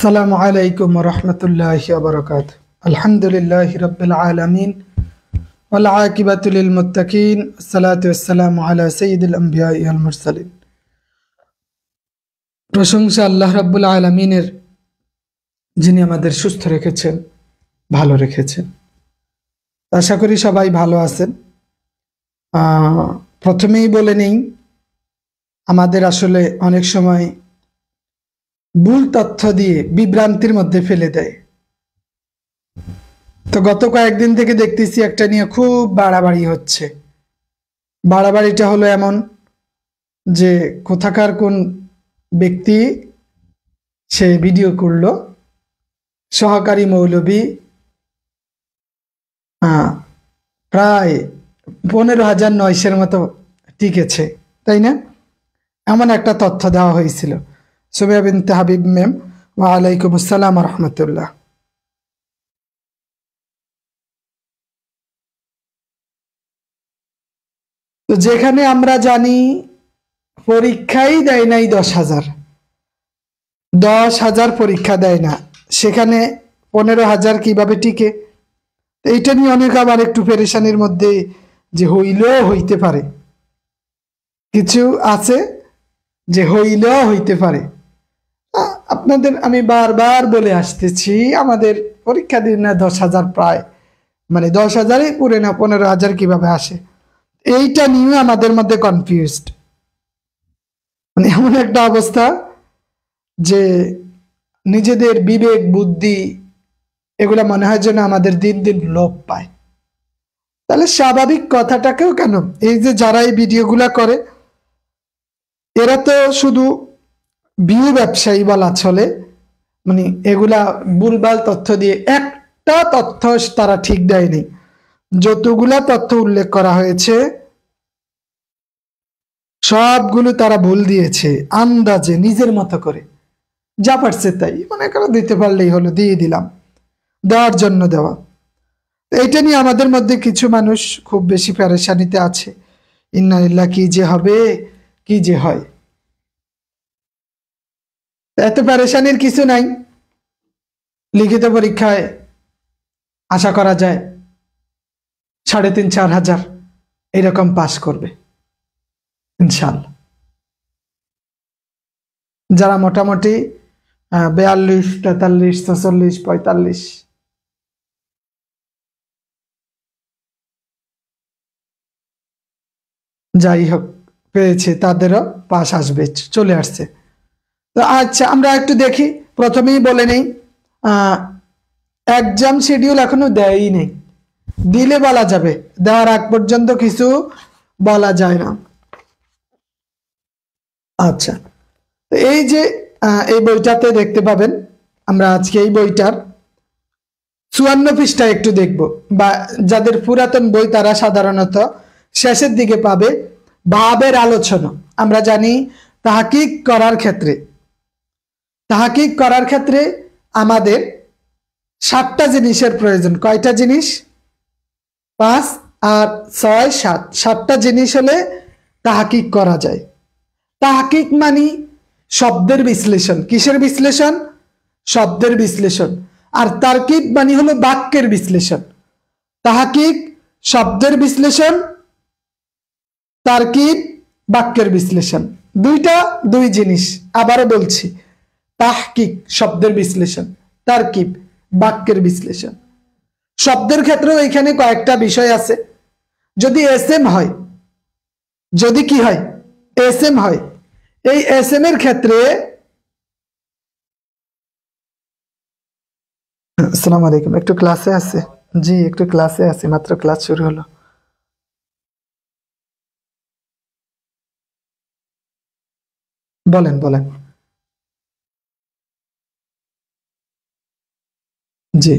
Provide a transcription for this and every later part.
আসসালামু আলাইকুম ওয়া রাহমাতুল্লাহি ওয়া বারাকাতুহু। আলহামদুলিল্লাহি রাব্বিল আলামিন ওয়াল আকিবাতু লিল মুত্তাকিন। আসসালাতু ওয়াসসালামু আলা সাইয়্যিদিল আমবিয়াই ওয়াল মুরসালিন। প্রশংসা আল্লাহ রাব্বুল আলামিনের, যিনি আমাদের সুস্থ রেখেছেন, ভালো রেখেছেন। আশা করি সবাই ভালো আছেন। প্রথমেই বলে নেই, আমাদের আসলে অনেক সময় ভুল তথ্য দিয়ে বিভ্রান্তির মধ্যে ফেলে দেয়। তো গত কয়েকদিন থেকে দেখতেছি একটা নিয়ে খুব বাড়াবাড়ি হচ্ছে। বাড়াবাড়িটা হলো এমন যে কোথাকার কোন ব্যক্তি সে ভিডিও করলো, সহকারী মৌলবী প্রায় 15,900 মতো টিকেছে, তাই না? এমন একটা তথ্য দেওয়া হয়েছিল। সুমাইয়া বিনতে হাবিব ম্যাম, ওয়া আলাইকুম আসসালাম ওয়া রাহমাতুল্লাহ। তো যেখানে আমরা জানি পরীক্ষাই দেয় নাই 10,000 পরীক্ষা দেয় না, সেখানে 15,000 কিভাবে টিকে? এইটা নিয়ে অনেক আবার একটু পেরেশানির মধ্যে, যে হইলেও হইতে পারে, কিছু আছে যে হইলেও হইতে পারে। আপনাদের আমি বারবার বলে আসতেছি, আমাদের পরীক্ষা দিন না 10,000, প্রায় মানে 10,000-ই পুরে না, 15,000 কিভাবে আসে? এইটা নিয়ে আমাদের মধ্যে কনফিউজড। মানে এমন একটা অবস্থা যে নিজেদের বিবেক বুদ্ধি এগুলা মনে হয় যেন আমাদের দিন দিন লোপ পায়। তাহলে স্বাভাবিক কথাটাকেও কেন, এই যে যারা এই ভিডিওগুলা করে, এরা তো শুধু ভিউ ব্যবসায়ী বলা চলে। মানে এগুলা ভুলভাল তথ্য দিয়ে একটা তথ্য তারা ঠিক দেয়নি। যতগুলা তথ্য উল্লেখ করা হয়েছে সবগুলো তারা ভুল দিয়েছে, আন্দাজে নিজের মতো করে যা পারছে তাই মনে করো দিতে পারলেই হলো, দিয়ে দিলাম, দেওয়ার জন্য দেওয়া। এইটা নিয়ে আমাদের মধ্যে কিছু মানুষ খুব বেশি পেরেশানিতে আছে। ইন্না লিল্লাহ, কি যে হবে, কি যে হয়। এত পেরেশানির কিছু নাই। লিখিত পরীক্ষায় আশা করা যায় 3,500-4,000 এরকম পাশ করবে ইনশাল্লাহ। যারা মোটামুটি 42, 43, 46, 45 যাই হোক পেয়েছে, তাদেরও পাশ আসবে, চলে আসছে। তো আচ্ছা, আমরা একটু দেখি। প্রথমেই বলে নেই, এক্সাম শিডিউল এখনো দেয়ই নেই। দিলে বলা যাবে, দেওয়ার আগ পর্যন্ত কিছু বলা যায় না। আচ্ছা, তো এই যে এই বইটাতে দেখতে পাবেন, আমরা আজকে এই বইটার 54 পৃষ্ঠা একটু দেখব, বা যাদের পুরাতন বই তারা সাধারণত শেষের দিকে পাবে ভাবের আলোচনা। আমরা জানি তাহাকিক করার ক্ষেত্রে আমাদের 7টা জিনিসের প্রয়োজন। কয়টা জিনিস? 5 আর 6, 7, 7টা জিনিস হলে তাহাকিক করা যায়। তাহাকিক মানে শব্দের বিশ্লেষণ। কিসের বিশ্লেষণ? শব্দের বিশ্লেষণ। আর তারকিব মানে হলো বাক্যের বিশ্লেষণ। তাহাকিক শব্দের বিশ্লেষণ, তারকিব বাক্যের বিশ্লেষণ। দুই জিনিস। আবারও বলছি, তাহকিক শব্দের বিশ্লেষণ, তারকিব বাক্যের বিশ্লেষণ। শব্দের ক্ষেত্রেও এখানে কয়েকটা বিষয় আছে। যদি এসএম হয়, যদি কি হয়, এসএম হয়, এই এসএম এর ক্ষেত্রে, আসসালামু আলাইকুম, একটু ক্লাসে আছে। জি, একটু ক্লাসে আছে, মাত্র ক্লাস শুরু হলো। বলেন বলেন। জি,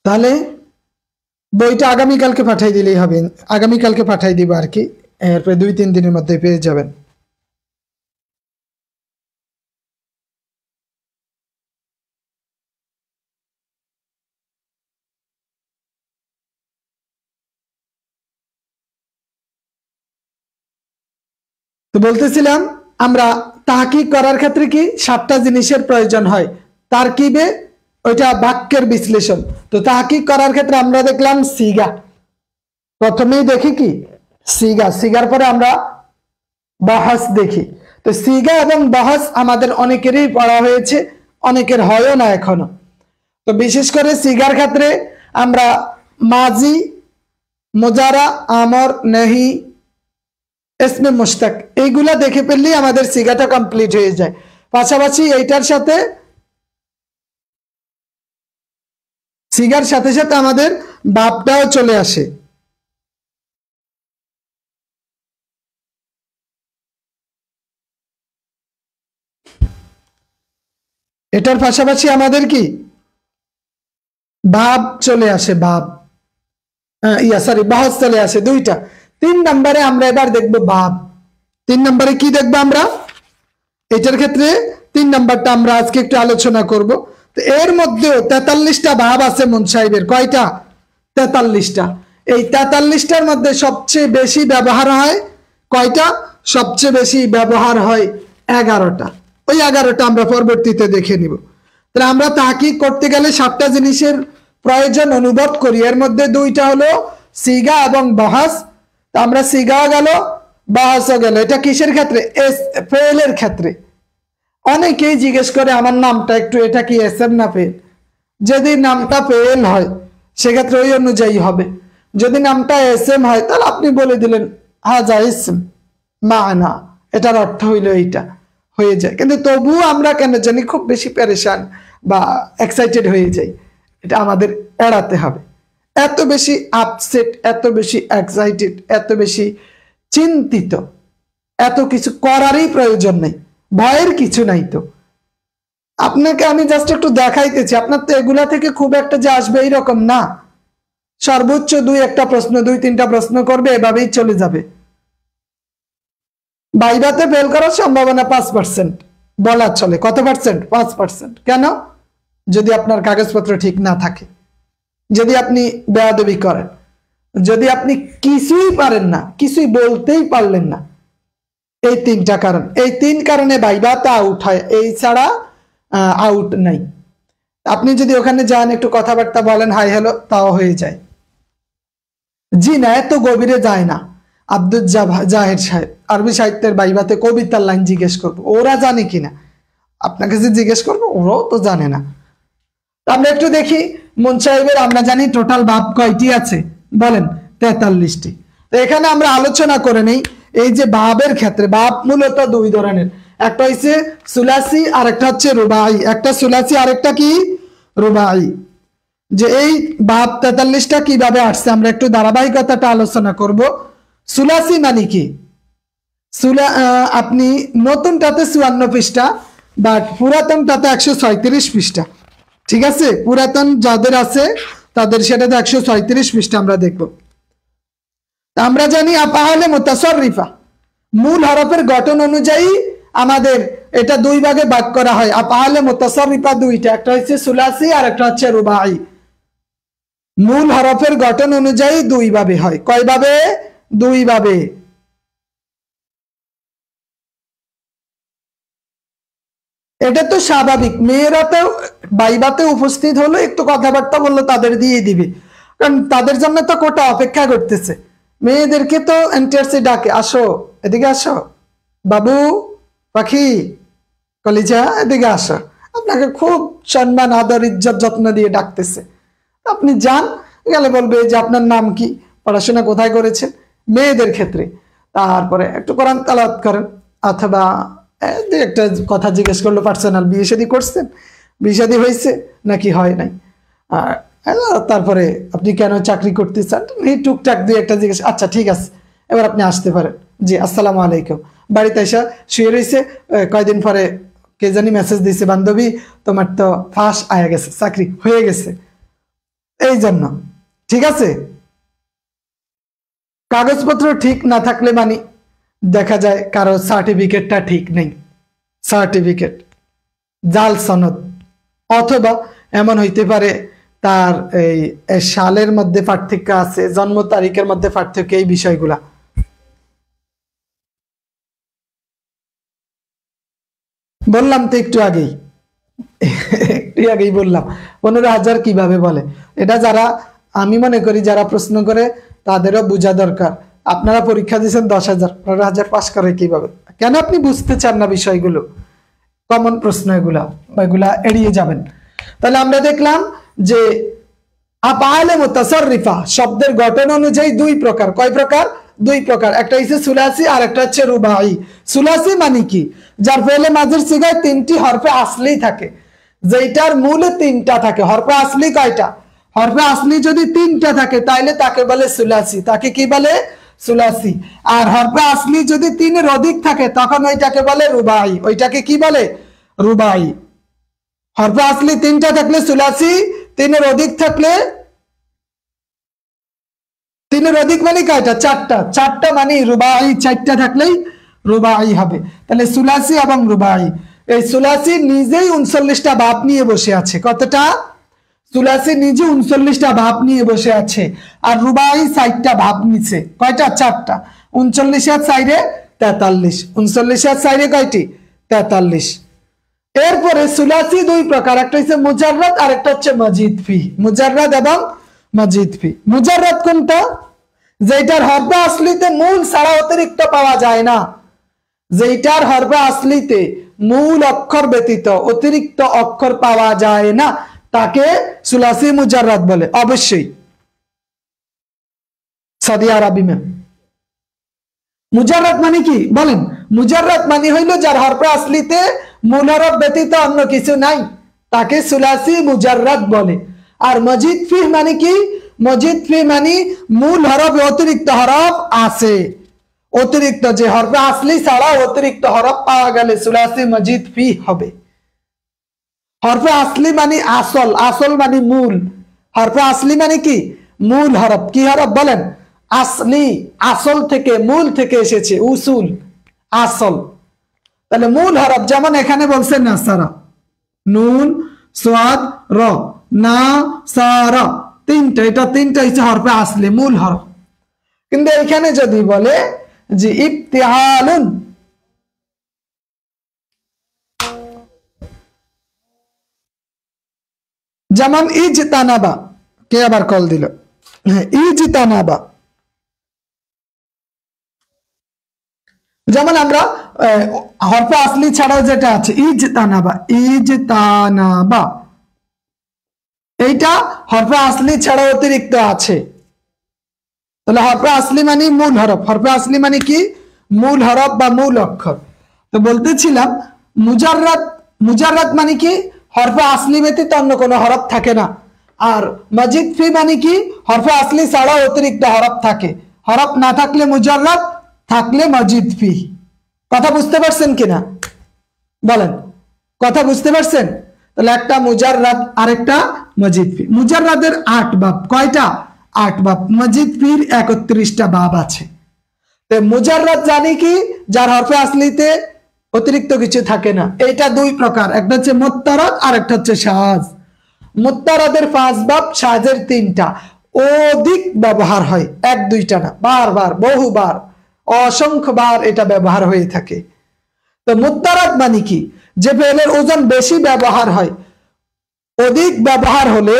তাহলে বইটা আগামীকালকে পাঠিয়ে দিলেই হবে। আগামীকালকে পাঠিয়ে দিব আর কি, এরপরে 2-3 দিনের মধ্যে পেয়ে যাবেন। তো বলতেছিলাম আমরা তাহকিক করার ক্ষেত্রে কি 7টা জিনিসের প্রয়োজন হয়। তারকিবে ওইটা বাক্যের বিশ্লেষণ। তো তাহকিক করার ক্ষেত্রে আমরা দেখলাম সিগা, প্রথমেই দেখি কি সিগা, সিগার পরে আমরা বাহাস দেখি। তো সিগা এবং বাহাস আমাদের অনেকেরই পড়া হয়েছে, অনেকের হয়ও না এখনো। তো বিশেষ করে সিগার ক্ষেত্রে আমরা মাজি, মুজারা, আমর, নেহি, ইসমে মুশতাক এইগুলা দেখে ফেললেই আমাদের সিগাটা কমপ্লিট হয়ে যায়। পাশাপাশি এইটার সাথে সিগার সাথে সাথে আমাদের বাপটাও চলে আসে। এটার পাশাপাশি আমাদের কি ভাব চলে আসে, ভাব বাহস চলে আসে দুইটা। 3 নম্বরে আমরা এবার দেখব ভাব। 3 নম্বরে কি দেখবো আমরা, এটার ক্ষেত্রে 3 নম্বরটা আমরা আজকে একটু আলোচনা করব। তো এর মধ্যেও 43টা ভাব আছে মুন সাহেবের, কয়টা? 43টা। এই 43টার মধ্যে সবচেয়ে বেশি ব্যবহার হয় কয়টা? সবচেয়ে বেশি ব্যবহার হয় 11টা। ওই 11টা আমরা পরবর্তীতে দেখে নিব। তাহলে আমরা তাহকিক করতে গেলে 7টা জিনিসের প্রয়োজন অনুভব করি। এর মধ্যে 2টা হলো সিগা এবং বাহাস। তো আমরা সিগাও গেল, বাহাসও গেল। এটা কিসের ক্ষেত্রে? ফেলের ক্ষেত্রে। অনেকেই জিজ্ঞেস করে আমার নামটা একটু, এটা কি এসএম না ফেল? যদি নামটা ফেল হয় সেক্ষেত্রে ওই অনুযায়ী হবে। যদি নামটা এসএম হয় তাহলে আপনি বলে দিলেন হাজা ইসম মানা, এটার অর্থ হইল এইটা, হয়ে যায়। কিন্তু তবুও আমরা কেন জানি খুব বেশি পেরেশান বা এক্সাইটেড হয়ে যাই। এটা আমাদের এড়াতে হবে। এত বেশি আপসেট, এত বেশি এক্সাইটেড, এত বেশি চিন্তিত, এত কিছু করারই প্রয়োজন নেই, ভয়ের কিছু নাই। তো আপনাকে আমি জাস্ট একটু দেখাইতেছি, আপনার তো এগুলা থেকে খুব একটা যে আসবে এইরকম না। সর্বোচ্চ 2-1টা প্রশ্ন, 2-3টা প্রশ্ন করবে, এভাবেই চলে যাবে। ভাইভাতে ফেল করার সম্ভাবনা 5% বলা চলে। কত পার্সেন্ট? 5%। কেন? যদি আপনার কাগজপত্র ঠিক না থাকে, যদি আপনি বেয়াদবি করেন, যদি আপনি কিছুই পারেন না, কিছুই বলতেই পারলেন না। এই 3টা কারণ, এই 3 কারণে ভাইভাতে আউট হয়, এই ছাড়া আউট নাই। আপনি যদি ওখানে যান, একটু কথাবার্তা বলেন, হাই হ্যালো, তাও হয়ে যায়। জি না, এত গভীরে যায় না। আব্দুল জাহের সাহেব আরবি সাহিত্যের ভাইভাতে কবিতার লাইন জিজ্ঞেস করবো, ওরা জানে কিনা আপনাকে যে জিজ্ঞেস করবো, ওরাও তো জানে না। আমরা একটু দেখি মুন সাহেবের, আমরা জানি টোটাল ভাব কয়টি আছে, বলেন? 43টি। তো এখানে আমরা আলোচনা করে নেই এই যে ভাবের ক্ষেত্রে। ভাব মূলত 2 ধরনের, একটা হচ্ছে সুলাসি আর একটা হচ্ছে রুবাই। একটা সুলাসি আর একটা কি রুবাই। যে এই ভাব 43টা কিভাবে আসছে আমরা একটু ধারাবাহিকতাটা আলোচনা করব। সুলাসি মানে কি? আপনি নতুনটাতে 54 পৃষ্ঠা, বাট পুরাতনটাতে 136 পৃষ্ঠা। ঠিক আছে, পুরাতন যাদের আছে তাদের সেটাতে 136 পৃষ্ঠা আমরা দেখব। আমরা জানি আফআলে মুতাসাররিফা মূল হরফের গঠন অনুযায়ী আমাদের এটা 2 ভাগে ভাগ করা হয়। আফআলে মুতাসাররিফা 2টা, একটা হচ্ছে সুলাসি আর একটা হচ্ছে রুবাই। মূল হরফের গঠন অনুযায়ী 2 ভাবে হয়। কয় ভাবে? 2 ভাবে। এটা তো স্বাভাবিক, মেয়েরা তো ভাইভাতে উপস্থিত হলো, একটু কথাবার্তা বললো, তাদের দিয়ে দিবে, কারণ তাদের জন্য তো কোটা অপেক্ষা করতেছে। মেয়েদেরকে তো এনটিআরসি ডাকে, আসো এদিকে আসো, বাবু পাখি কলিজা এদিকে আসো, আপনাকে খুব সম্মান, আদর, ইজ্জত, যত্ন দিয়ে ডাকতেছে। আপনি যান, গেলে বলবে যে আপনার নাম কি, পড়াশোনা কোথায় করেছেন, মেয়েদের ক্ষেত্রে। তারপরে একটু কোরআন তেলাওয়াত করেন, অথবা একটা কথা জিজ্ঞেস করলো পার্সোনাল, বিয়ে শাদী করছেন, বিয়ে শাদী হয়েছে নাকি হয় নাই, তারপরে আপনি কেন চাকরি করতে চান, এই টুকটাক 2-1টা জিজ্ঞেস, আচ্ছা ঠিক আছে এবার আপনি আসতে পারেন, জি আসসালামু আলাইকুম। বাড়িতে এসে শুয়ে রয়েছে, কয়দিন পরে কে জানি মেসেজ দিয়েছে, বান্ধবী তোমার তো ফাঁস আয়া গেছে, চাকরি হয়ে গেছে। এই জন্য ঠিক আছে, কাগজপত্র ঠিক না থাকলে মানে দেখা যায় কারো সার্টিফিকেটটা ঠিক নেই, সার্টিফিকেট জাল সনদ, অথবা এমন হইতে পারে তার এই সালের মধ্যে পার্থক্য আছে, জন্ম তারিখের মধ্যে পার্থক্য, এই বিষয়গুলা। বললাম তো একটু আগেই, একটু আগেই বললাম 15,000 কিভাবে বলে। এটা যারা, আমি মনে করি যারা প্রশ্ন করে তাদেরও বোঝা দরকার। আপনারা পরীক্ষা দিয়েছেন 10,000, 15,000 পাস করে কিভাবে? কেন আপনি বুঝতে চান না বিষয়গুলো? কমন প্রশ্ন এগুলা, এগুলা এড়িয়ে যাবেন। তাহলে আমরা দেখলাম যে আফআলে মুতাসাররিফা শব্দের গঠন অনুযায়ী দুই প্রকার। কয় প্রকার? দুই প্রকার। একটা হচ্ছে সুলাসি আর একটা হচ্ছে রুবাই। সুলাসি মানে কি? যার ফেলে মাঝের সিগায় তিনটি হরফে আসলি থাকে, যেটার মূলে তিনটা থাকে। হরফে আসলি কয়টা? হরফে আসলি যদি তিনটা থাকে তাইলে তাকে বলে সুলাসি। তাকে কি বলে? সুলাসি। আর হরফে আসলি যদি তিনের অধিক থাকে তখন ওইটাকে বলে রুবাই। ওইটাকে কি বলে? রুবাই। হরফে আসলি তিনটা থাকলে সুলাসি, তিনের অধিক থাকলে, তিনের অধিক মানে কয়টা? চারটা। চারটা মানে রুবাই, চারটা থাকলেই রুবাই হবে। তাহলে সুলাসি এবং রুবাই। এই সুলাসি নিজেই 39টা বাপ নিয়ে বসে আছে। কতটা? সুলাসি নিজে 39টা ভাব নিয়ে বসে আছে, আর রুবাই 60টা ভাব নিছে। কয়টা? 4টা। 39 সাইডে 43, 39 সাইডে কয়টি? 43। এরপরে সুলাসি দুই প্রকার, একটা হচ্ছে মুজাররাদ আর একটা হচ্ছে মজিদ ফি। মুজাররাদ এবং মজিদ ফি। মুজাররাদ কোনটা? যেটার হরফে আসলিতে মূল ছাড়া অতিরিক্ত পাওয়া যায় না, যেটার হরফে আসলিতে মূল অক্ষর ব্যতীত অতিরিক্ত অক্ষর পাওয়া যায় না, তাকে সুলাসি মুজাররাদ বলে। অবশ্যই সৌদি আরবি में মুজাররাদ মানে কি বলেন? মুজাররাদ মানে হইল যার হরফে আসলিতে মূল হরফ ব্যতীত অন্য কিছু নাই, তাকে সুলাসি মুজাররাদ বলে। আর মজিদ ফি মানে কি? মজিদ ফি মানে মূল হরফ অতিরিক্ত হরফ আছে, অতিরিক্ত যে হরফে আসলি ছাড়া অতিরিক্ত হরফ পাওয়া গেলে সুলাসি মজিদ ফি হবে। হরফে আসলি মানে আসল, আসল মানে মূল। হরফে আসলি মানে কি? মূল হরফ। কি হরফ বলেন? আসলি, আসল থেকে, মূল থেকে এসেছে, উসুল, আসল। তাহলে মূল হরফ যেমন এখানে বলছে নাসারা, নুন সাদ র, না সারা, তিনটা। এটা তিনটা হচ্ছে হরফে আসলি, মূল হরফ। কিন্তু এখানে যদি বলে যে ইবতিহালুন, যেমন ইজতানাবা, কে আবার কল দিল? হ্যাঁ, ইজতানাবা। যেমন আমরা হরফে আসলি ছাড়াও যেটা আছে ইজতানাবা, ইজতানাবা, এইটা হরফে আসলি ছাড়া অতিরিক্ত আছে। তাহলে হরফে আসলি মানে মূল হরফ। হরফে আসলি মানে কি? মূল হরফ বা মূল অক্ষর। তো বলতেছিলাম মুজাররাদ, মুজাররাদ মানে কি? হরফে আসলি ব্যতীত অন্য কোনো হরফ থাকে না। আর মজিদ ফি মানে কি? হরফে আসলি ছাড়া অতিরিক্ত হরফ থাকে। হরফ না থাকলে মুজাররাদ, থাকলে মজিদ ফি। কথা বুঝতে পারছেন কিনা বলেন? কথা বুঝতে পারছেন? তাহলে একটা মুজাররাদ আরেকটা মজিদ ফি। মুজাররাদের 8 বাব। কয়টা? 8 বাব। মজিদ ফির 31টা বাব আছে। তো মুজাররাদ জানি কি? যার হরফে আসলিতে অতিরিক্ত কিছু থাকে না। এটা দুই প্রকার, একটা হচ্ছে মুত্তারাদ আর একটা হচ্ছে শাজ। মুত্তারাদের 5 বাব, শাজের 3টা। অধিক ব্যবহার হয়, 1-2টা না, বারবার, বহুবার, অসংখ্য বার এটা ব্যবহার হয়ে থাকে। তো মুত্তারাদ মানে কি? যে ফেলের ওজন বেশি ব্যবহার হয়। অধিক ব্যবহার হলে,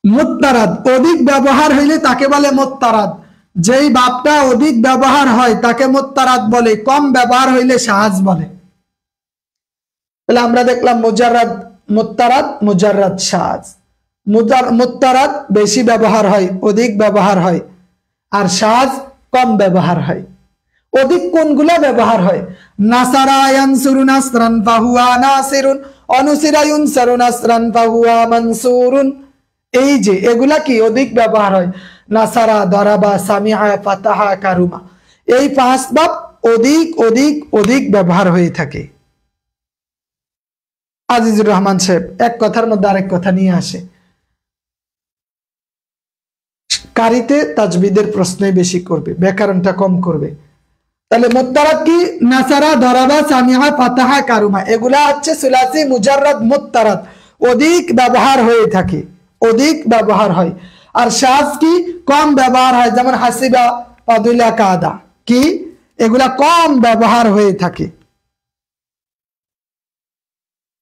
মুত্তারাদ অধিক ব্যবহার হইলে তাকে বলে মুত্তারাদ। যেই বাপটা অধিক ব্যবহার হয় তাকে মুত্তারাদ বলে, কম ব্যবহার হইলে শাজ বলে। তাহলে আমরা দেখলাম মুজাররাদ, মুত্তারাদ, মুজাররাদ, শাজ। মুত্তারাদ বেশি ব্যবহার হয়, অধিক ব্যবহার হয়, আর শাজ কম ব্যবহার হয়। অধিক কোনগুলা ব্যবহার হয়? নাসারা ইয়ানসুরু নাসরান ফাহুয়া নাসিরুন, অনুসিরা ইউনসারু নাসরান ফাহুয়া মানসুরুন। এই যে এগুলা কি অধিক ব্যবহার হয়? নাসারা, দরাবা, সামিআ, ফাতাহা, কারুমা। এই 5 বাব অধিক অধিক অধিক ব্যবহার হয়ে থাকে। আজিজুর রহমান সাহেব এক কথার মধ্যে আরেক কথা নিয়ে আসে। কারিতে তাজবিদের প্রশ্নই বেশি করবে, ব্যাকরণটা কম করবে। তাহলে মুত্তারাদ কি? নাসারা, দরাবা, সামিআ, ফাতাহা, কারুমা। এগুলা হচ্ছে সুলাসি মুজাররাদ মুত্তারাদ, অধিক ব্যবহার হয়ে থাকে, অধিক ব্যবহার হয়। আর শাজ কি? কম ব্যবহার হয়। যেমন হাসিবা, পাদুলা, কাদা। কি? এগুলা কম ব্যবহার হয়ে থাকে।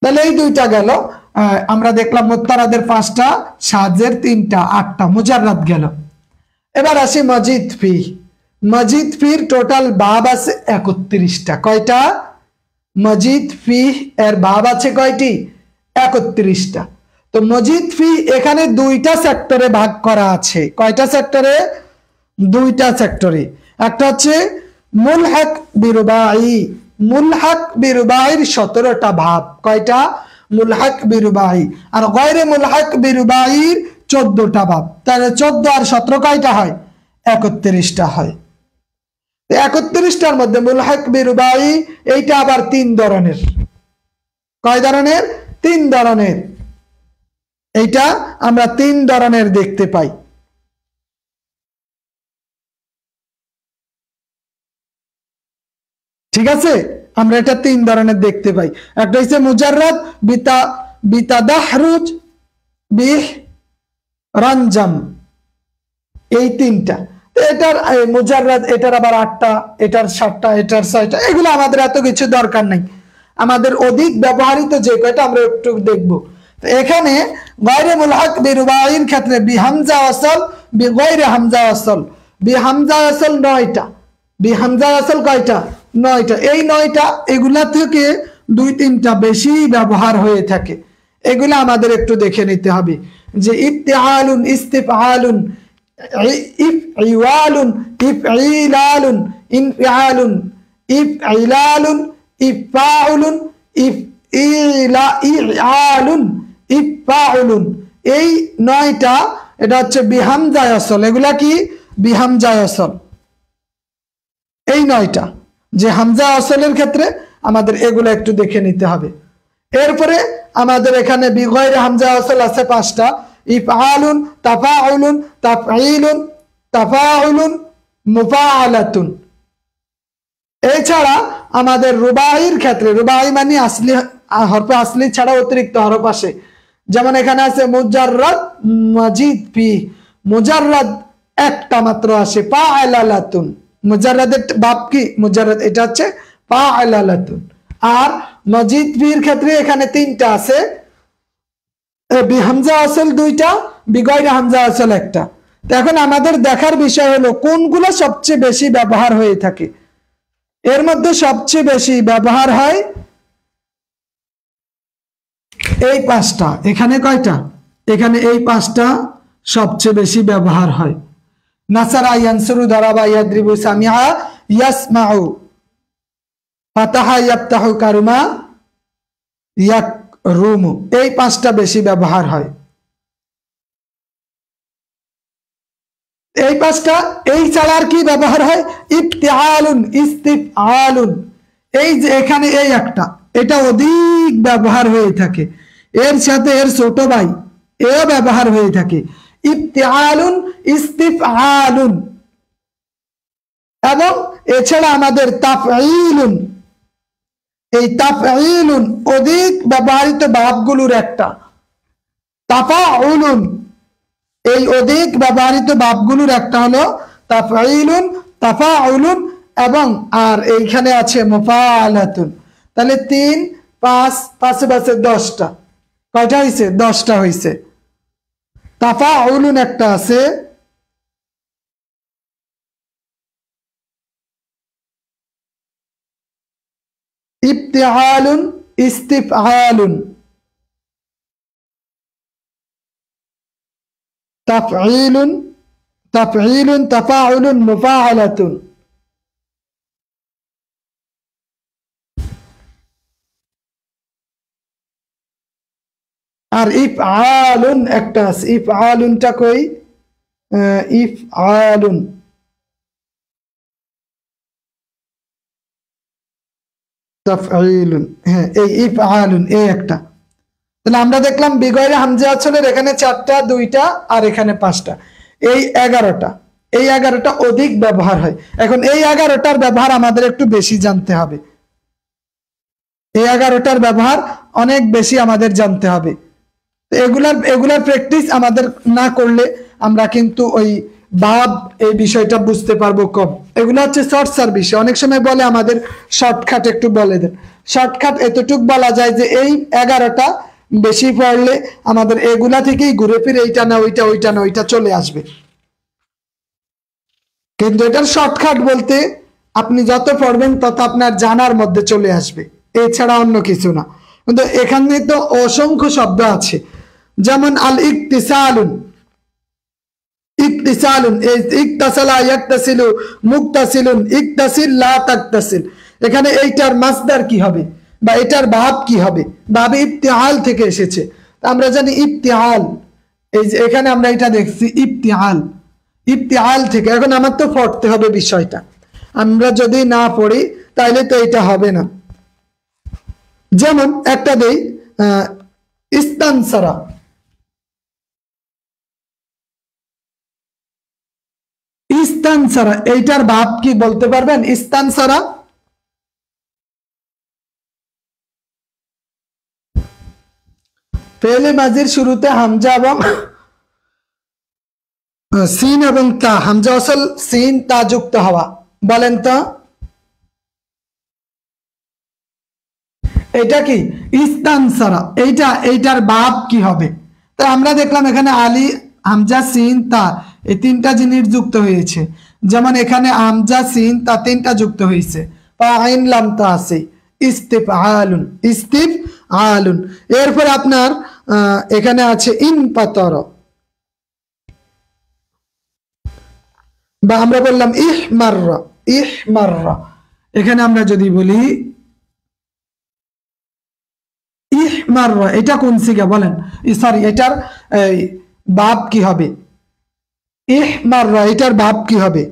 তাহলে এই দুইটা গেল। আমরা দেখলাম মুত্তারাদের 5টা, সাজের 3টা, 8টা, মুজাররাদ গেল। এবার আসি মজিদ ফি। মজিদ ফির টোটাল বাব আছে 31টা। কয়টা? মজিদ ফি এর বাব আছে কয়টি? 31টা। তো মজিদ ফি এখানে 2টা সেক্টরে ভাগ করা আছে। কয়টা সেক্টরে? 2টা সেক্টরে। একটা হচ্ছে মুলহাক বিরুবাই। মুলহাক বিরুবাইয়ের 17টা ভাব। কয়টা? মুলহাক বিরুবাই। আর গয়রে মুলহাক বিরুবাইয়ের 14টা ভাব। তাহলে 14 আর 17 কয়টা হয়? 31টা হয়। 31টার মধ্যে মুলহাক বিরুবাই এইটা আবার 3 ধরনের। কয় ধরনের? 3 ধরনের। এইটা আমরা 3 ধরনের দেখতে পাই। ঠিক আছে, আমরা এটা 3 ধরনের দেখতে পাই। একটা হচ্ছে মুজাররাদ বিতাদাহরুজ বিহ রঞ্জাম, এই 3টা। এটার মুজাররাদ, এটার আবার 8টা, এটার 7টা, এটার 6টা। এগুলো আমাদের এত কিছু দরকার নাই। আমাদের অধিক ব্যবহৃত যে কয়টা আমরা একটু দেখব। এখানে গয়রে মুলহাক বিরুবাইর ক্ষেত্রে বিহামজা ওয়াসল, বিগয়রে হামজা ওয়াসল। বিহামজা ওয়াসল 9টা। বিহামজা ওয়াসল কয়টা? 9টা। এই 9টা, এগুলা থেকে 2-3টা বেশি ব্যবহার হয়ে থাকে। এগুলা আমাদের একটু দেখে নিতে হবে যে ইফতিআলুন, ইস্তিফআলুন, ইফঈওয়ালুন, ইফঈলালুন, ইনফিআলুন, ইফঈলালুন, ইফআউলুন, ইফঈলালুন, ইফআউলুন। এই 9টা, এটা হচ্ছে বিহামজায় আসল। এগুলা কি? বিহামজায় আসল। এই 9টা যে হামজা আসলের ক্ষেত্রে আমাদের এগুলো একটু দেখে নিতে হবে। এরপরে আমাদের এখানে বিগয়রে হামজা আসল আছে 5টা। ইফআলুন, তাফাউলুন, তাফঈলুন, তাফাউলুন, মুফাআলাতুন। এছাড়া আমাদের রুবাইর ক্ষেত্রে, রুবাই মানে আসলি হরফে আসলি ছাড়া অতিরিক্ত হরফ আসে। যেমন এখানে আছে মুজাররাদ মজিদ ফি। মুজাররাদ একটা মাত্র আসে, ফাআলাতুন। মুজাররাদের বাপ কি? মুজাররাদ, এটা হচ্ছে ফাআলাতুন। আর মজিদ ফির ক্ষেত্রে এখানে 3টা আছে। বিহামজা আসল 2টা, বিগয়রে হামজা আসল 1টা। তো এখন আমাদের দেখার বিষয় হলো কোনগুলো সবচেয়ে বেশি ব্যবহার হয়ে থাকে। এর মধ্যে সবচেয়ে বেশি ব্যবহার হয় এই 5টা। এখানে কয়টা? এখানে এই 5টা সবচেয়ে বেশি ব্যবহার হয়। নাসারা, ইয়ানসুরু, দারাবা, ইয়াদরিবু, সামিআ, ইয়াসমাউ, ফাতাহা, ইয়াফতাহু, কারুমা, ইয়াকরুমু। এই 5টা বেশি ব্যবহার হয়। এই 5টা। এই ছাড়া আর কি ব্যবহার হয়? ইফতিআলুন, ইস্তিফআলুন। এই যে এখানে এই একটা, এটা অধিক ব্যবহার হয়ে থাকে। এর সাথে এর ছোট ভাই এও ব্যবহার হয়ে থাকে। ইফতিআলুন, ইস্তিফআলুন। এবং এছাড়া আমাদের তাফঈলুন। এই তাফঈলুন অধিক ব্যবহৃত ভাবগুলোর একটা। তাফাউলুন, এই অধিক ব্যবহৃত ভাবগুলোর একটা হলো তাফঈলুন, তাফাউলুন, এবং আর এইখানে আছে মুফাআলাতুন। তাহলে 3, 5, 5 5 10টা। কয়টা হয়েছে? 10টা হয়েছে। তাফাউলুন একটা আছে, ইফতিআলুন, ইস্তিফআলুন, তাফঈলুন, তাফঈলুন, তাফাউলুন, মুফাআলাতুন। আর ইফআলুন একটা আছে। ইফআলুনটা কই? ইফআলুন, তাফঈলুন। হ্যাঁ, এই ইফআলুন এই একটা। তাহলে আমরা দেখলাম বিগয়রে হামজা আসলের এখানে 4টা, 2টা, আর এখানে 5টা। এই 11টা। এই 11টা অধিক ব্যবহার হয়। এখন এই 11টার ব্যবহার আমাদের একটু বেশি জানতে হবে। এই 11টার ব্যবহার অনেক বেশি আমাদের জানতে হবে। এগুলার প্র্যাকটিস আমাদের না করলে আমরা কিন্তু ওই ভাব এই বিষয়টা বুঝতে পারবো কম। এগুলো হচ্ছে চর্চার বিষয়। অনেক সময় বলে আমাদের শর্টকাট একটু বলে দেন। শর্টকাট এতটুক বলা যায় যে এই 11টা বেশি পড়লে আমাদের এগুলা থেকেই ঘুরে ফিরে এইটা না ওইটা, ওইটা না ওইটা চলে আসবে। কিন্তু এটার শর্টকাট বলতে আপনি যত পড়বেন তত আপনার জানার মধ্যে চলে আসবে, এছাড়া অন্য কিছু না। কিন্তু এখানে তো অসংখ্য শব্দ আছে, যেমন আল ইকতিসালুন, ইকতিসালুন, ইকতাসালা ইয়াকতাসিলু, মুকতাসিলুন, ইকতাসিল লা তাকতাসিল। এখানে এইটার মাসদার কি হবে বা এটার ভাব কি হবে? ভাবে ইবতিহাল থেকে এসেছে। আমরা জানি ইবতিহাল, এই যে এখানে আমরা এটা দেখছি ইবতিহাল, ইবতিহাল থেকে। এখন আমার তো পড়তে হবে বিষয়টা, আমরা যদি না পড়ি তাহলে তো এটা হবে না। যেমন একটা দেই, ইস্তানসারা, ইস্তানসারা এইটার ভাব কি বলতে পারবেন? ইস্তানসারা ফেলে মাজির শুরুতে হামজা এবং সিন এবং তা, হামজা আসল সিন তা যুক্ত হওয়া। বলেন তো এটা কি? ইস্তানসারা। এইটার ভাব কি হবে? তো আমরা দেখলাম এখানে আলী, হামজা, সিন, তা এই তিনটা জিনিস যুক্ত হয়েছে। যেমন এখানে হামজা, সিন, তা তিনটা যুক্ত হয়েছে, আইন লাম তা আছে, ইস্তিফআলুন, ইস্তিফআলুন। এরপর আপনার এখানে আছে ইনফাতর, বা আমরা বললাম ইহমাররা, ইহমাররা। এখানে আমরা যদি বলি ইহমাররা, এটা কোন সিগা বলেন? সরি, এটার ভাব কি হবে? ইহমাররা এটার ভাব কি হবে?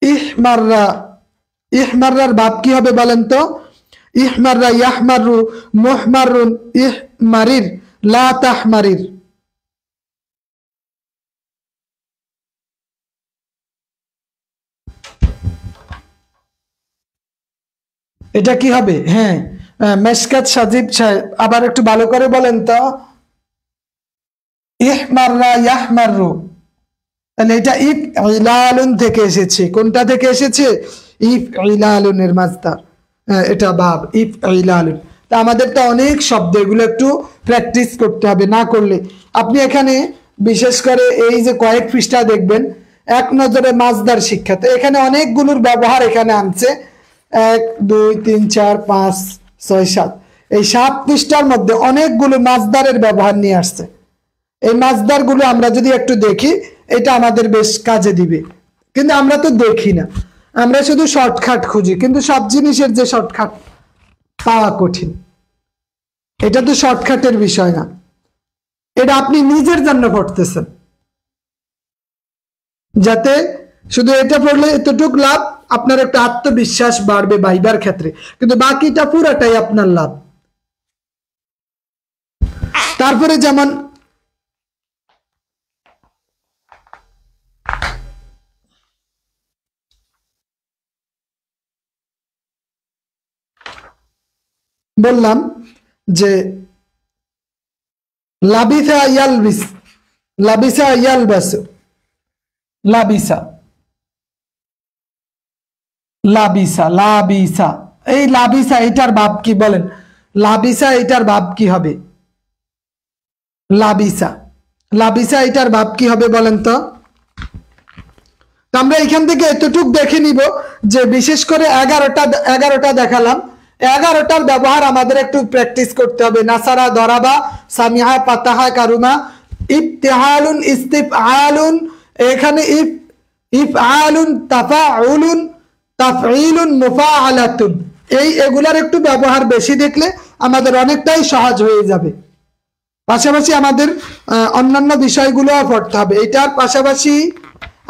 ইহমাররা, ইহমাররার ভাব কি হবে বলেন তো? ইহমাররা, ইয়াহমারু, মুহমারুন, ইহমারির, লা তাহমারির। এটা কি হবে? হ্যাঁ, মেশকাত সাজিব সাহেব আবার একটু ভালো করে বলেন তো। ইহমাররা, ইয়াহমারু, তাহলে এটা ইফ ইলালুন থেকে এসেছে। কোনটা থেকে এসেছে? ইফ ইলালুনের মাসদার, এটা ভাব ইফ ইলালুন। তা আমাদের তো অনেক শব্দ, এগুলো একটু প্র্যাকটিস করতে হবে, না করলে আপনি এখানে বিশেষ করে এই যে কয়েক পৃষ্ঠা দেখবেন এক নজরে মাসদার শিক্ষা, তো এখানে অনেকগুলোর ব্যবহার এখানে আনছে, 1 2 3 4 5 6 7, এই 7 পৃষ্ঠার মধ্যে অনেকগুলো মাসদারের ব্যবহার নিয়ে আসছে। এই মাসদার গুলো আমরা যদি একটু দেখি এটা আমাদের বেশ কাজে দিবে। কিন্তু আমরা তো দেখি না, আমরা শুধু শর্টকাট খুঁজি, কিন্তু সব জিনিসের যে শর্টকাট পাওয়া কঠিন। এটা তো শর্টকাটের বিষয় না, এটা আপনি নিজের জন্য পড়তেছেন, যাতে শুধু এটা পড়লে এতটুক লাভ, আপনার একটা আত্মবিশ্বাস বাড়বে ভাইবার ক্ষেত্রে, কিন্তু বাকিটা পুরাটাই আপনার লাভ। তারপরে যেমন বললাম যে লাবিসা ইয়ালবিস, লাবিসা ইয়ালবাস, লাবিসা, লাবিসা, লাবিসা, এই লাবিসা এটার ভাব কি বলেন? লাবিসা এটার ভাব কি হবে? লাবিসা, লাবিসা এটার ভাব কি হবে বলেন তো? আমরা এখান থেকে এতটুক দেখে নিব যে বিশেষ করে 11টা দেখালাম, 11টার ব্যবহার আমাদের একটু প্র্যাকটিস করতে হবে। নাসারা, দরাবা, সামিহা, পাতাহা, কারুমা, ইবতিহালুন, ইস্তিফআলুন, এখানে ইফআলুন, তাফাউলুন, তাফঈলুন, মুফাআলাতুন, এগুলার একটু ব্যবহার বেশি দেখলে আমাদের অনেকটাই সহজ হয়ে যাবে। পাশাপাশি আমাদের অন্যান্য বিষয়গুলো পড়তে হবে। এটার পাশাপাশি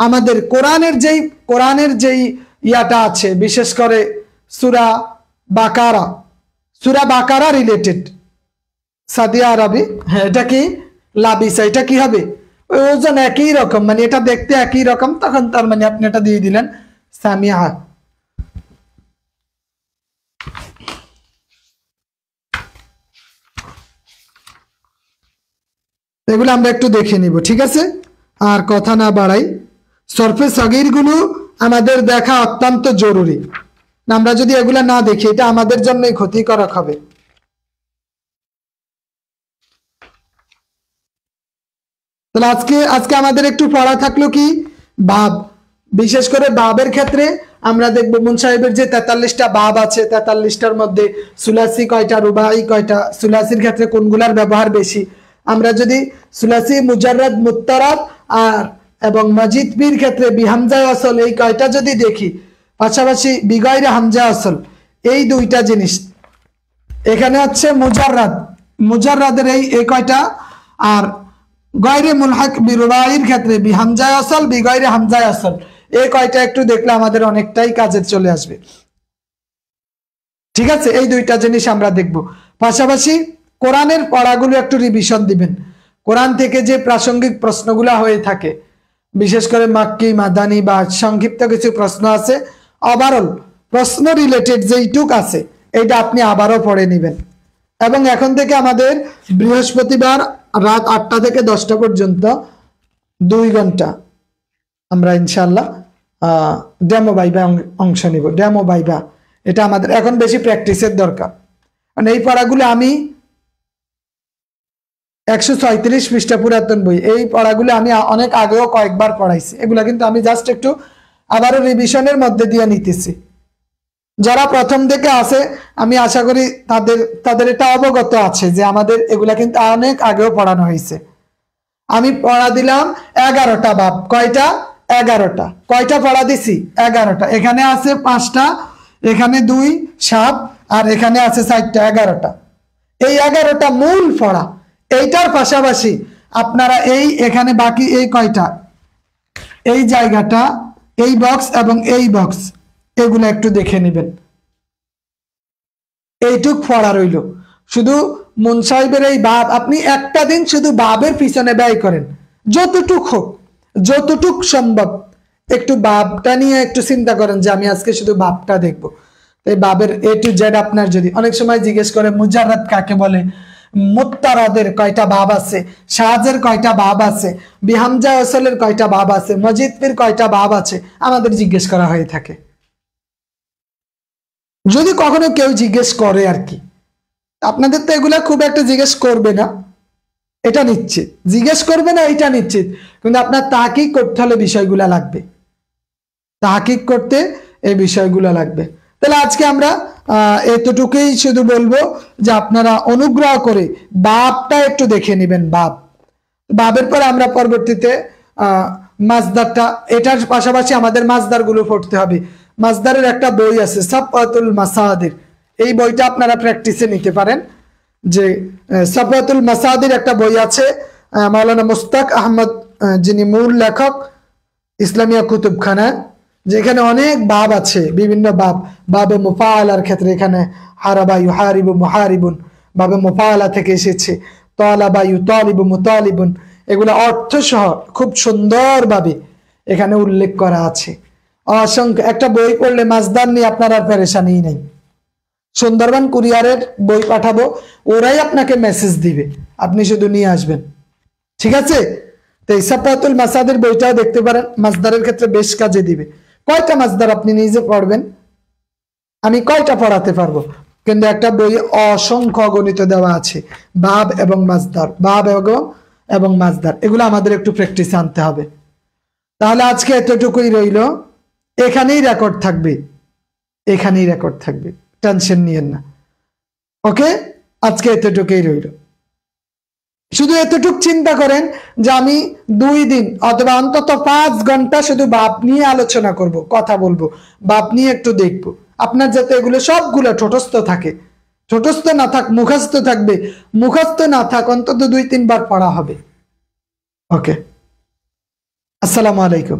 আমাদের কোরআনের যেই ইয়াটা আছে, বিশেষ করে সূরা বাকারা, সূরা বাকারা রিলেটেড সাদিয়া আরবি, হ্যাঁ এটা কি লাবিসা, এটা কি হবে? ওই ওজন একই রকম, মানে এটা দেখতে একই রকম, তখন তার মানে আপনি এটা দিয়ে দিলেন সামিআ। এগুলো আমরা একটু দেখে নিব, ঠিক আছে? আর কথা না বাড়াই, সরফে সগীর গুলো আমাদের দেখা অত্যন্ত জরুরি। আমরা যদি এগুলা না দেখি, এটা আমাদের জন্যই ক্ষতিকারক হবে। তাহলে আজকে আমাদের একটু পড়া থাকলো কি, বাব। বিশেষ করে বাবের ক্ষেত্রে আমরা দেখবো মুন সাহেবের যে 43টা বাব আছে, 43টার মধ্যে সুলাসি কয়টা, রুবাই কয়টা, সুলাসির ক্ষেত্রে কোনগুলার ব্যবহার বেশি। আমরা যদি সুলাসি, মুজাররাদ, মুত্তারাদ আর এবং মাজিদ বির ক্ষেত্রে বিহামজা আসল, এই কয়টা যদি দেখি, পাশাপাশি বিগয়রে হামজা আসল, এই দুইটা জিনিস এখানে হচ্ছে মুজাররাদের এই কয়টা, আর গয়রে মুলহাক বিরুবাইর ক্ষেত্রে বিহামজায় আসল, বিগয়রে হামজায় আসল, এই কয়টা একটু দেখলে আমাদের অনেকটাই কাজে চলে আসবে। ঠিক আছে, এই দুইটা জিনিস আমরা দেখব। পাশাপাশি কোরআনের পড়াগুলো একটু রিভিশন দিবেন। কোরআন থেকে যে প্রাসঙ্গিক প্রশ্নগুলো হয়ে থাকে, বিশেষ করে মাক্কি, মাদানি বা সংক্ষিপ্ত কিছু প্রশ্ন আছে, ওভারঅল প্রশ্ন রিলেটেড যেইটুক আছে, এইটা আপনি আবারও পড়ে নেবেন। এবং এখন থেকে আমাদের বৃহস্পতিবার রাত 8টা থেকে 10টা পর্যন্ত 2 ঘন্টা আমরা ইনশাল্লাহ ডেমো বাইবা অংশ নিব। ডেমো বাইবা এটা আমাদের এখন বেশি প্র্যাকটিসের দরকার, কারণ এই পড়াগুলো আমি 136 পৃষ্ঠা পুরাতন বই, এই পড়াগুলো আমি অনেক আগেও কয়েকবার পড়াইছি। এগুলা কিন্তু আমি জাস্ট একটু আবারও রিভিশনের মধ্যে দিয়ে নিতেছি। যারা প্রথম থেকে আছে, আমি আশা করি তাদের এটা অবগত আছে যে আমাদের এগুলা কিন্তু অনেক আগেও পড়ানো হয়েছে। আমি পড়া দিলাম 11টা বাব। কয়টা? 11টা। কয়টা পড়া দিছি? 11টা। এখানে আছে 5টা, এখানে 2 7, আর এখানে আছে 4টা, 11টা। এই 11টা মূল পড়া। এইটার পাশাপাশি আপনারা এখানে বাকি এই কয়টা, এই জায়গাটা, এই বক্স এবং এই বক্স, এগুলো একটু দেখে নেবেন। এইটুক পড়া রইল। শুধু মুন সাহেবের এই বাব, আপনি একটা দিন শুধু বাবের পিছনে ব্যয় করেন, যতটুক হোক, যতটুক সম্ভব একটু বাবটা নিয়ে একটু চিন্তা করেন যে আমি আজকে শুধু বাবটা দেখবো। এই বাবের A to Z আপনার যদি অনেক সময় জিজ্ঞেস করে মুজাররাদ কাকে বলে, মুত্তারাদের কয়টা বাব আছে, শাহাজের কয়টা বাব আছে, বিহামজা ওয়াসলের কয়টা বাব আছে, মজিদের কয়টা বাব আছে, আমাদের জিজ্ঞেস করা হয়ে থাকে। যদি কখনো কেউ জিজ্ঞেস করে আর কি, আপনাদের তো এগুলা খুব একটা জিজ্ঞেস করবে না, এটা নিশ্চিত। জিজ্ঞেস করবে না এটা নিশ্চিত, কিন্তু আপনার তাহকিক করতে হলে বিষয়গুলা লাগবে, তাহকিক করতে এই বিষয়গুলো লাগবে। তাহলে আজকে আমরা এতটুকুই শুধু বলবো যে আপনারা অনুগ্রহ করে বাবটা একটু দেখে নেবেন। বাবের পর আমরা পরবর্তীতে মাজদারটা, এটার পাশাপাশি আমাদের মাজদার গুলো পড়তে হবে। মাজদারের একটা বই আছে সাফওয়াতুল মাসাদির, এই বইটা আপনারা প্র্যাকটিসে নিতে পারেন। যে সাফওয়াতুল মাসাদির একটা বই আছে, মাওলানা মুস্তাক আহমদ যিনি মূল লেখক, ইসলামিয়া কুতুবখানা, যেখানে অনেক বাব আছে, বিভিন্ন বাবে মুফাআলার ক্ষেত্রে এখানে হারাবা ইউহারিবু মুহারিবুন, বাবে মুফাআলা থেকে এসেছে, তালাবা ইউতালিবু মুতালিবুন, এগুলো অর্থ সহ খুব সুন্দরভাবে এখানে উল্লেখ করা আছে। অসংখ্য, একটা বই পড়লে মাজদার নিয়ে আপনার আর পেরেশানি নেই। সুন্দরবন কুরিয়ারের বই পাঠাবো, ওরাই আপনাকে মেসেজ দিবে, আপনি শুধু নিয়ে আসবেন। ঠিক আছে? তো এই সাফওয়াতুল মাসাদির বইটাও দেখতে পারেন, মাজদারের ক্ষেত্রে বেশ কাজে দিবে। কয়টা মাজদার আপনি নিজে পড়বেন, আমি কয়টা পড়াতে পারবো, কিন্তু একটা বই অসংখ্য গণিত দেওয়া আছে, বাব এবং মাজদার, বাব এবং মাজদার, এগুলো আমাদের একটু প্র্যাকটিসে আনতে হবে। তাহলে আজকে এতটুকুই রইল, এখানেই রেকর্ড থাকবে, এখানেই রেকর্ড থাকবে, টেনশন নিয়েন না। ওকে, আজকে এতটুকুই রইল। শুধু এতটুক চিন্তা করেন যে আমি 2 দিন অথবা অন্তত 5 ঘন্টা শুধু বাপ নিয়ে আলোচনা করব, কথা বলবো, বাপ নিয়ে একটু দেখবো। আপনার যাতে এগুলো সবগুলো ঠোঁটস্থ থাকে, ঠোঁটস্থ না থাক মুখস্থ থাকবে, মুখস্থ না থাক অন্তত 2-3 বার পড়া হবে। ওকে, আসসালামু আলাইকুম।